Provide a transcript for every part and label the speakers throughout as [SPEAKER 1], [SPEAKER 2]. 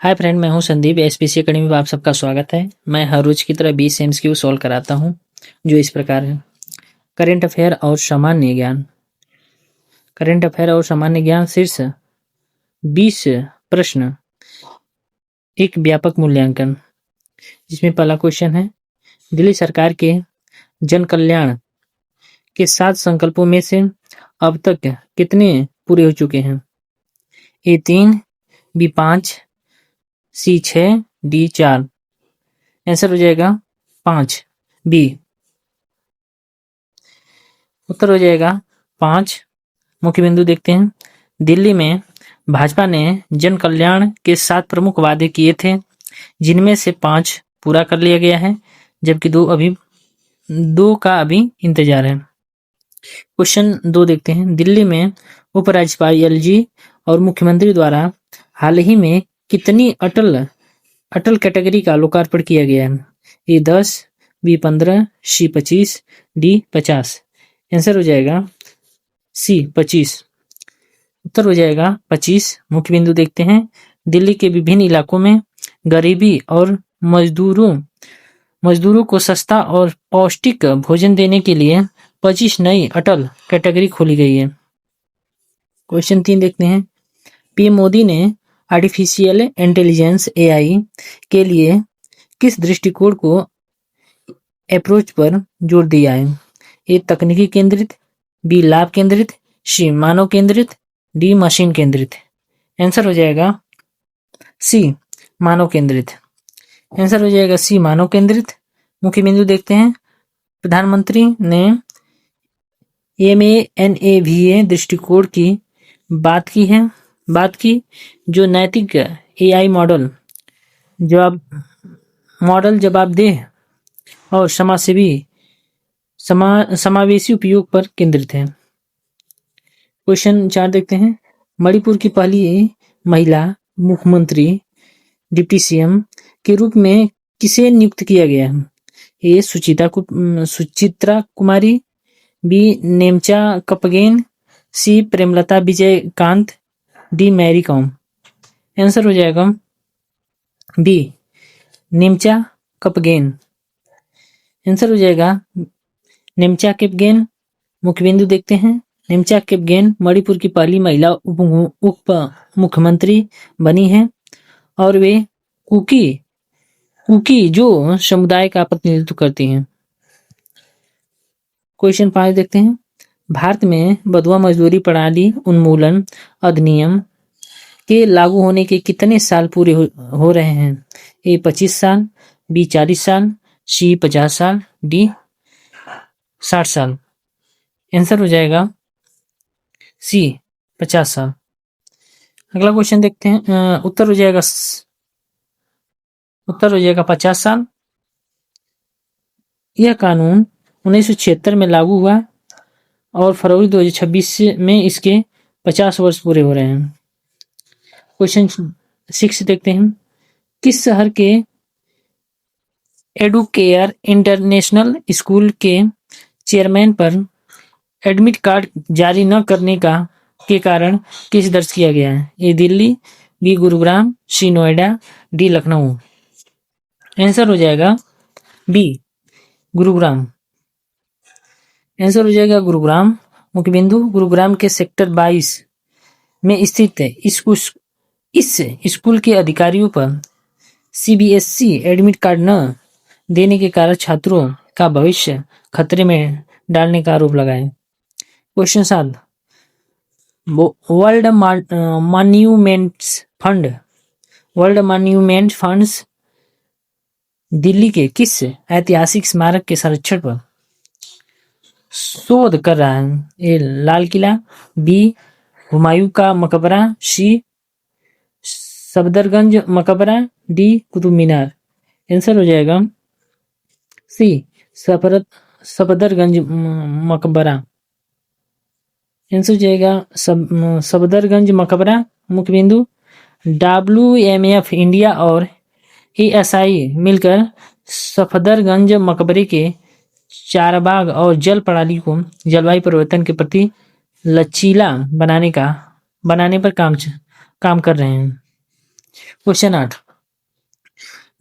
[SPEAKER 1] Hi friend, मैं हूं Sandeep. SPC academy में आप सबका स्वागत है। मैं हर रोज की तरह 20 एमसीक्यू सॉल्व कराता हूं, जो इस प्रकार है। करंट अफेयर और सामान्य ज्ञान। करंट अफेयर और सामान्य ज्ञान शीर्ष 20 प्रश्न, एक व्यापक मूल्यांकन। जिसमें पहला क्वेश्चन है, दिल्ली सरकार के जन कल्याण के 7 संकल्पों में से अब तक कितने पूरे हो चुके हैं? ए 3, बी 5, सी 6, डी 4। आंसर हो जाएगा 5, बी। उत्तर हो जाएगा 5। मुख्य बिंदु देखते हैं। दिल्ली में भाजपा ने जन कल्याण के 7 प्रमुख वादे किए थे, जिनमें से 5 पूरा कर लिया गया है, जबकि 2 का अभी इंतजार है। क्वेश्चन 2 देखते हैं। दिल्ली में उपराज्यपाल एलजी और मुख्यमंत्री द्वारा हाल ही में कितनी अटल कैटेगरी का लोकार्पण किया गया है? ए 10, बी 15, सी 25, डी 50। आंसर हो जाएगा सी 25। उत्तर हो जाएगा 25। मुख्य बिंदु देखते हैं। दिल्ली के विभिन्न इलाकों में गरीबी और मजदूरों को सस्ता और पौष्टिक भोजन देने के लिए 25 नई अटल कैटेगरी खोली गई है। क्वेश्चन 3 देखते हैं। पीएम मोदी ने आर्टिफिशियल इंटेलिजेंस एआई के लिए किस दृष्टिकोण को अप्रोच पर जोर दिया है? ए तकनीकी केंद्रित, बी लाभ केंद्रित, सी मानव केंद्रित, डी मशीन केंद्रित। आंसर हो जाएगा सी मानव केंद्रित। आंसर हो जाएगा सी मानव केंद्रित। मुख्य बिंदु देखते हैं। प्रधानमंत्री ने MANAVA दृष्टिकोण की बात की, जो नैतिक एआई मॉडल जवाबदेह और समावेशी उपयोग पर केंद्रित है। क्वेश्चन 4 देखते हैं। मणिपुर की पहली महिला मुख्यमंत्री डिप्टी सीएम के रूप में किसे नियुक्त किया गया है? A Suchitra Kumari, B Nemcha Kapgen, C Premlata Vijaykant, D Mary Kom. Answer हो जाएगा बी नेमचा कपगेन। आंसर हो जाएगा नेमचा केपगेन। मुख्य बिंदु देखते हैं। नेमचा केपगेन मणिपुर की पहली महिला उप मुख्यमंत्री बनी है और वे कुकी जो समुदाय का प्रतिनिधित्व करती हैं। क्वेश्चन 5 देखते हैं। भारत में बंधुआ मजदूरी प्रणाली उन्मूलन अधिनियम के लागू होने के कितने साल पूरे हो रहे हैं? ए 25 साल, बी 40 साल, सी 50 साल, डी 60 साल। आंसर हो जाएगा सी 50 साल। अगला क्वेश्चन देखते हैं। उत्तर हो जाएगा 50 साल। यह कानून 1976 में लागू हुआ और फरवरी 2026 में इसके 50 वर्ष पूरे हो रहे हैं। क्वेश्चन 6 देखते हैं। किस शहर के एडुकेयर इंटरनेशनल स्कूल के चेयरमैन पर एडमिट कार्ड जारी न करने के कारण केस दर्ज किया गया है? ए दिल्ली, बी गुरुग्राम, सी नोएडा, डी लखनऊ। आंसर हो जाएगा बी गुरुग्राम। आंसर हो जाएगा गुरुग्राम। मुख्य बिंदु गुरुग्राम के सेक्टर 22 में स्थित है। इस स्कूल के अधिकारियों पर CBSE एडमिट कार्ड न देने के कारण छात्रों का भविष्य खतरे में डालने का आरोप लगाए। Question 7। World monument funds Delhi के किस ऐतिहासिक स्मारक के संरक्षण पर शोध कर रहा है? ए लाल किला, बी हुमायूं का मकबरा, सी सफदरगंज मकबरा, डी कुतुब मीनार। आंसर हो जाएगा सी सफदरगंज मकबरा। आंसर हो जाएगा सफदरगंज मकबरा। मुख्य बिंदु WMF इंडिया और ASI मिलकर सफदरगंज मकबरे के चारबाग और जल प्रणाली को जलवायु परिवर्तन के प्रति लचीला बनाने पर काम कर रहे हैं। Question 8,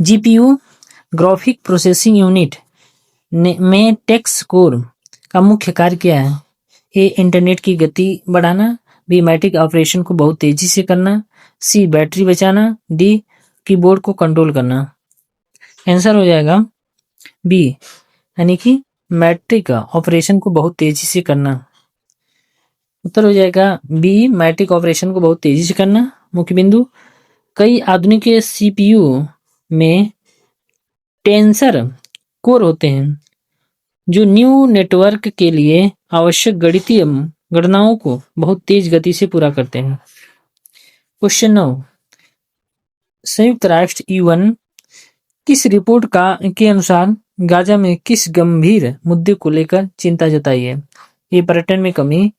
[SPEAKER 1] GPU graphic processing unit में टेक्स्ट कोर का मुख्य कार्य क्या है? ए, इंटरनेट की गति बढ़ाना, बी, मैट्रिक ऑपरेशन को बहुत तेजी से करना, सी, बैटरी बचाना, डी, कीबोर्ड को कंट्रोल करना। आंसर हो जाएगा बी, यानी कि मैट्रिक ऑपरेशन को बहुत तेजी से करना। उत्तर हो जाएगा बी, मैट्रिक ऑपरेशन को बहुत तेजी से करना। मुख्य बिंदु, कई आधुनिक सीपीयू में टेंसर कोर होते हैं जो न्यू नेटवर्क के लिए आवश्यक गणितीय गणनाओं को बहुत तेज गति से पूरा करते हैं। क्वेश्चन 9, संयुक्त राष्ट्र UN किस रिपोर्ट के अनुसार गाजा में किस गंभीर मुद्दे को लेकर चिंता जताई है? ए, पर्यटन में कमी,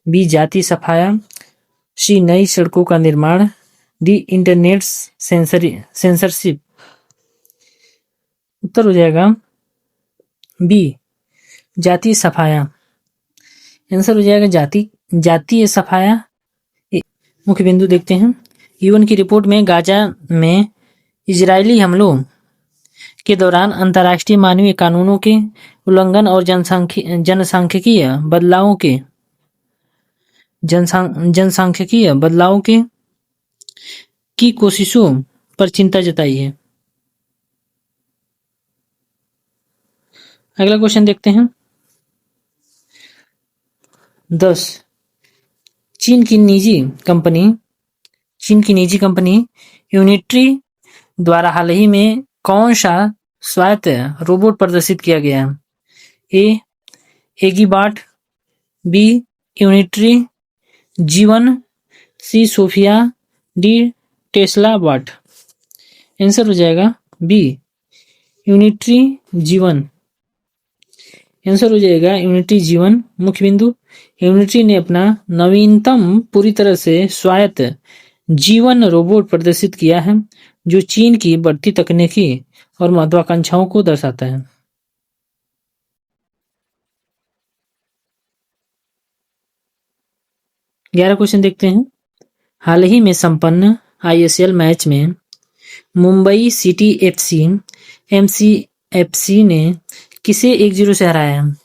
[SPEAKER 1] बी, जाति सफाया, सी, नई सड़कों का निर्माण, डी, इंटरनेट सेंसरशिप। उत्तर हो जाएगा बी, जातीय सफाया। आंसर हो जाएगा जातीय सफाया। मुख्य बिंदु देखते हैं, UN की रिपोर्ट में गाजा में इजरायली हमलों के दौरान अंतर्राष्ट्रीय मानवीय कानूनों के उल्लंघन और जनसांख्यिकीय बदलावों की कोशिशों पर चिंता जताई है। अगला क्वेश्चन देखते हैं, 10, चीन की निजी कंपनी यूनिट्री द्वारा हाल ही में कौन सा स्वायत्त रोबोट प्रदर्शित किया गया? ए, एगीबाट, बी, यूनिट्री जीवन, C, Sophia, D, Tesla bot. Answer हो जाएगा बी, यूनिट्री जीवन। आंसर हो जाएगा यूनिट्री जीवन। मुख्य बिंदु, यूनिट्री ने अपना नवीनतम पूरी तरह से स्वायत्त जीवन रोबोट प्रदर्शित किया है जो चीन की बढ़ती तकनीकी और महत्वाकांक्षाओं को दर्शाता है। ग्यारह क्वेश्चन देखते हैं, हाल ही में संपन्न ISL मैच में मुंबई सिटी MCFC ने किसे 1-0 से हराया?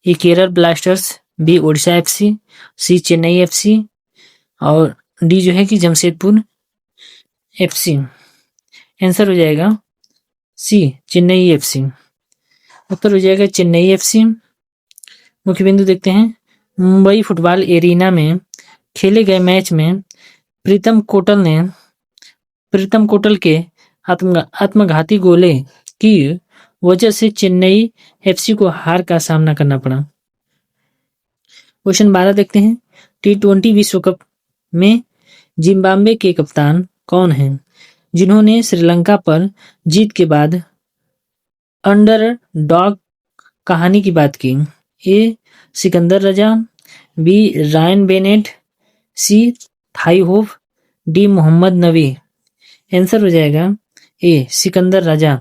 [SPEAKER 1] A, Kerala Blasters, B, Odisha FC, C, Chennai FC और डी जो है कि जमशेदपुर FC। आंसर हो जाएगा सी, चेन्नई FC। उत्तर हो जाएगा चेन्नई FC। मुख्य बिंदु देखते हैं, मुंबई फुटबॉल एरिना में खेले गए मैच में प्रीतम कोटल के आत्मघाती गोले की वजह से चेन्नई FC को हार का सामना करना पड़ा। क्वेश्चन 12 देखते हैं, T20 विश्व कप में जिम्बाब्वे के कप्तान कौन हैं जिन्होंने श्रीलंका पर जीत के बाद अंडरडॉग कहानी की बात की? ए, सिकंदर रजा, बी, रायन बेनेट, सी, थाई होप, डी, मोहम्मद नबी। आंसर हो जाएगा ए, सिकंदर रजा।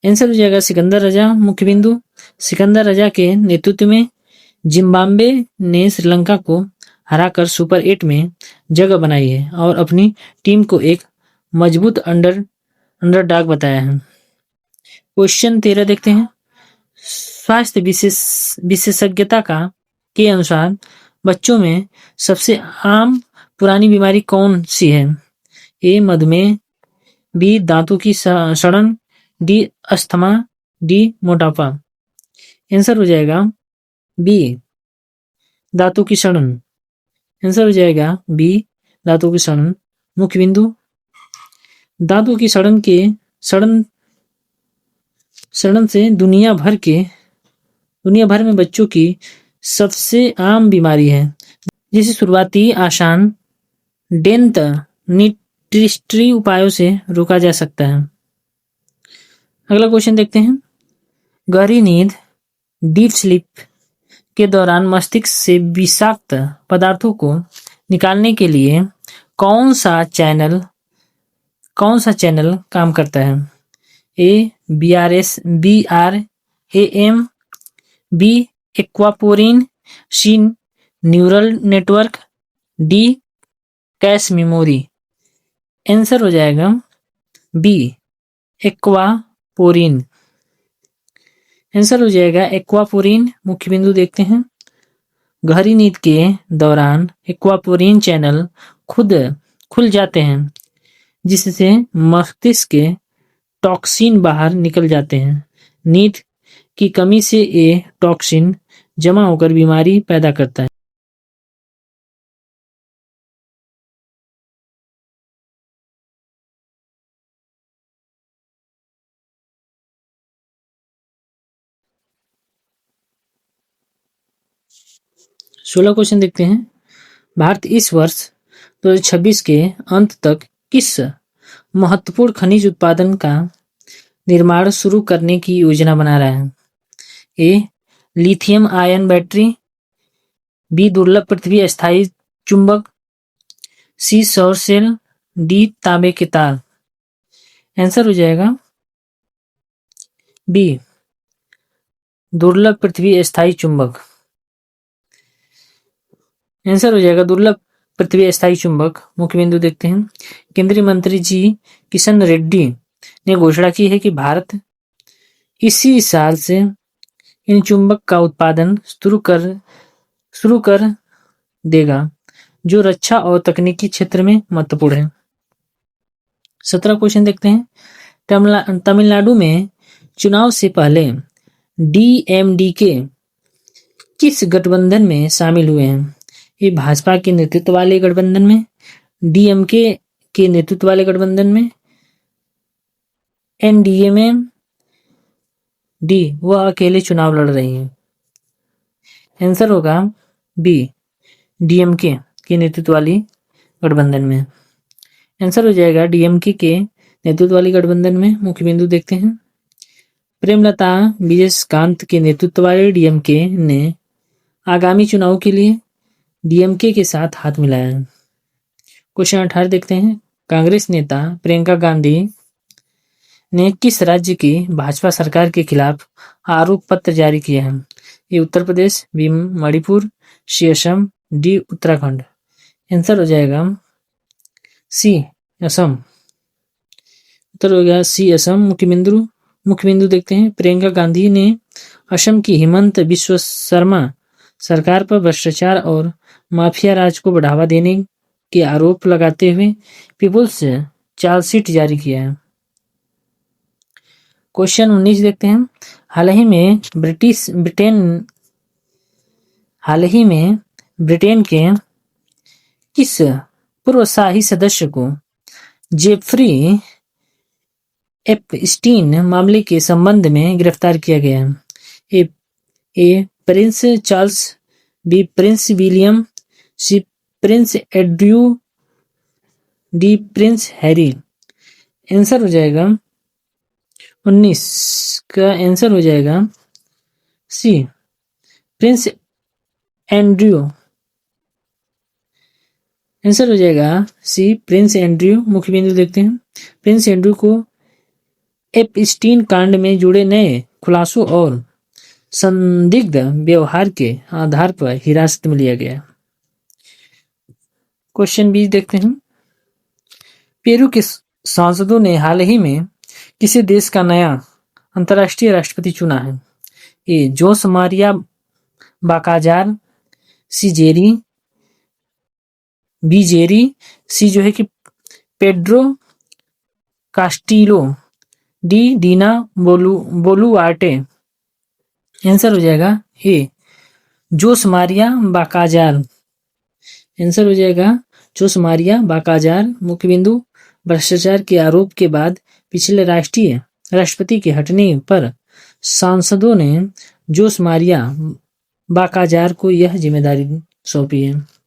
[SPEAKER 1] आंसर हो जाएगा सिकंदर रजा। मुख्य बिंदु, सिकंदर रजा के नेतृत्व में जिम्बाब्वे ने श्रीलंका को हराकर सुपर 8 में जगह बनाई है और अपनी टीम को एक मजबूत अंडरडॉग बताया है। क्वेश्चन 13 देखते हैं, स्वास्थ्य विशेषज्ञता के अनुसार बच्चों में सबसे आम पुरानी बीमारी कौन सी है? ए, मधुमेह, बी, दांतों की सड़न, डी, अस्थमा, डी, मोटापा। आंसर हो जाएगा बी, दांतों की सड़न। आंसर हो जाएगा बी, दांतों की सड़न। मुख्य बिंदु, दांतों की सड़न से दुनिया भर में बच्चों की सबसे आम बीमारी है जिसे शुरुआती आसान डेंटिस्ट्री उपायों से रोका जा सकता है। अगला क्वेश्चन देखते हैं, गहरी नींद डीप स्लीप के दौरान मस्तिष्क से विषाक्त पदार्थों को निकालने के लिए कौन सा चैनल काम करता है? A, BRAM, B, aquaporin, C, neural network, D, cache memory. Answer हो जाएगा बी एक्वापोरिन। आंसर हो जाएगा एक्वापोरिन। मुख्य बिंदु देखते हैं। गहरी नींद के दौरान एक्वापोरिन चैनल खुद खुल जाते हैं, जिससे मस्तिष्क के टॉक्सिन बाहर निकल जाते हैं। नींद की कमी से ये टॉक्सिन जमा होकर बीमारी पैदा करता है। सोलह क्वेश्चन देखते हैं। भारत इस वर्ष 2026 के अंत तक किस महत्वपूर्ण खनिज उत्पादन का निर्माण शुरू करने की योजना बना रहा है? A lithium ion battery, B दुर्लभ पृथ्वी स्थायी चुंबक, सी सौर सेल, डी तांबे के तार। आंसर हो जाएगा बी दुर्लभ पृथ्वी स्थायी चुंबक। आंसर हो जाएगा दुर्लभ पृथ्वी स्थायी चुंबक। मुख्य बिंदु देखते हैं। केंद्रीय मंत्री जी किशन रेड्डी ने घोषणा की है कि भारत इसी साल से इन चुंबक का उत्पादन शुरू कर देगा, जो रक्षा और तकनीकी क्षेत्र में महत्वपूर्ण है। 17 क्वेश्चन देखते हैं। तमिलनाडु में चुनाव से पहले डीएमडीके किस गठबंधन में शामिल हुए हैं? ये भाजपा के नेतृत्व वाले गठबंधन में, डीएमके के नेतृत्व वाले गठबंधन में, एनडीए में, डी वह अकेले चुनाव लड़ रही हैं। आंसर होगा बी डीएमके के नेतृत्व वाली गठबंधन में। आंसर हो जाएगा डीएमके के नेतृत्व वाली गठबंधन में। मुख्य बिंदु देखते हैं। प्रेमलता विजयकांत के नेतृत्व वाले डीएमके ने आगामी चुनाव के लिए डीएमके के साथ हाथ मिलाया है। क्वेश्चन 18 देखते हैं। कांग्रेस नेता प्रियंका गांधी ने किस राज्य की भाजपा सरकार के खिलाफ आरोप पत्र जारी किया है? ये उत्तर प्रदेश, बी मणिपुर, सी असम, डी उत्तराखंड। आंसर हो जाएगा सी असम। उत्तर हो गया सी असम। मुख्य बिंदु देखते हैं। प्रियंका गांधी ने असम की हिमंत बिस्व शर्मा सरकार पर भ्रष्टाचार और माफिया राज को बढ़ावा देने के आरोप लगाते हुए पीपुल्स चार्जशीट जारी किया है। क्वेश्चन 19 देखते हैं। हाल ही में ब्रिटेन के किस पूर्व शाही सदस्य को जेफरी एपस्टीन मामले के संबंध में गिरफ्तार किया गया है? A Prince Charles, B Prince William, C Prince Andrew, D Prince Harry. Answer हो जाएगा 19 का आंसर हो जाएगा सी प्रिंस एंड्रयू। आंसर हो जाएगा सी प्रिंस एंड्रयू। मुख्य बिंदु देखते हैं। प्रिंस एंड्रयू को एपस्टीन कांड में जुड़े नए खुलासों और संदिग्ध व्यवहार के आधार पर हिरासत में लिया गया। क्वेश्चन 20 देखते हैं। पेरू के सांसदों ने हाल ही में किसी देश का नया अंतर्राष्ट्रीय राष्ट्रपति चुना है? ए जोस मारिया बाकाजार, सी जेरी, सी जो है कि Pedro Castillo, D Dina Boluarte. Answer हो जाएगा ए जोस मारिया बाकाजार। आंसर हो जाएगा जोस मारिया बाकाजार। मुख्य बिंदु भ्रष्टाचार के आरोप के बाद पिछले राष्ट्रपति के हटने पर सांसदों ने जोस मारिया बाकाजार को यह जिम्मेदारी सौंपी है।